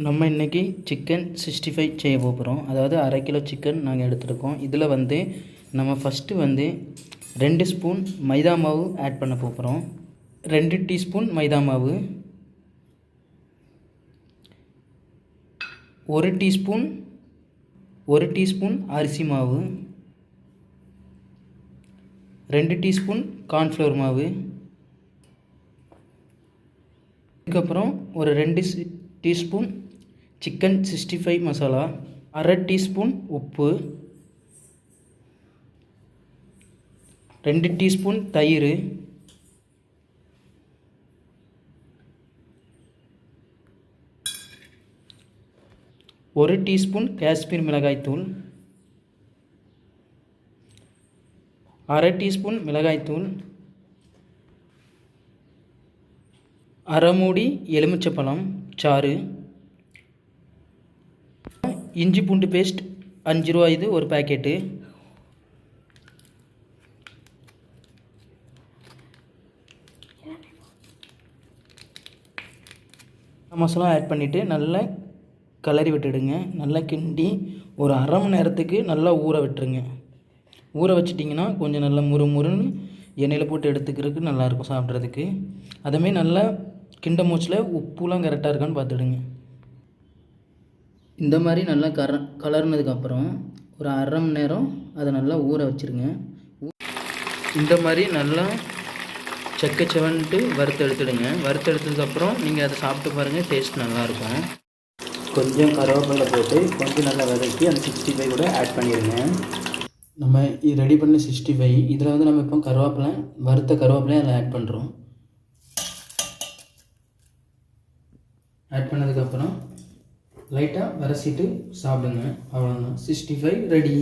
நம்ம இன்றைக்கி சிக்கன் 65 செய்ய போகிறோம். அதாவது அரை கிலோ சிக்கன் நாங்கள் எடுத்துருக்கோம். இதில் வந்து நம்ம ஃபஸ்ட்டு வந்து 2 ஸ்பூன் மைதா மாவு ஆட் பண்ண போகிறோம். 2 டீஸ்பூன் மைதா மாவு, 1 டீஸ்பூன் அரிசி மாவு, 2 டீஸ்பூன் கார்ன்ஃப்ளவர் மாவு, அதுக்கப்புறம் ஒரு 2 டீஸ்பூன் சிக்கன் 65 மசாலா, அரை டீஸ்பூன் உப்பு, 2 டீஸ்பூன் தயிர், 1 டீஸ்பூன் காஷ்மீர் மிளகாய்த்தூள், அரை டீஸ்பூன் மிளகாய்த்தூள், அரை மூடி எலுமிச்சப்பழம் சாறு, இஞ்சி பூண்டு பேஸ்ட் 5 ரூபா, இது ஒரு பேக்கெட்டு. மசாலா ஆட் பண்ணிவிட்டு நல்லா கிளறி விட்டுடுங்க. நல்லா கிண்டி ஒரு அரை மணி நேரத்துக்கு நல்லா ஊற விட்டுருங்க. ஊற வச்சிட்டிங்கன்னா கொஞ்சம் நல்லா முறுமுறுன்னு எண்ணெயில் போட்டு எடுத்துக்கிறதுக்கு நல்லாயிருக்கும் சாப்பிட்றதுக்கு. அதேமாரி நல்லா கிண்ட மூச்சில் உப்புலாம் கரெக்டாக இருக்கான்னு பார்த்துடுங்க. இந்த மாதிரி நல்லா கலர்னதுக்கப்புறம் ஒரு அரை மணி நேரம் அதை நல்லா ஊற வச்சுருங்க. இந்த மாதிரி நல்லா செவன்ட்டு வறுத்து எடுத்துடுங்க. வறுத்து எடுத்ததுக்கப்புறம் நீங்கள் அதை சாப்பிட்டு பாருங்கள், டேஸ்ட் நல்லாயிருக்கும். கொஞ்சம் கருவேப்பிலை போட்டு கொஞ்சம் நல்லா வதக்கி அந்த 65 கூட ஆட் பண்ணிடுங்க. நம்ம ரெடி பண்ண 65 இதில் வந்து நம்ம இப்போ வறுத்த கருவேப்பிலை அதில் ஆட் பண்ணுறோம். ஆட் பண்ணதுக்கப்புறம் லைட்டாக வரைச்சிட்டு சாப்பிடுங்க. அவ்வளோதான், 65 ரெடி.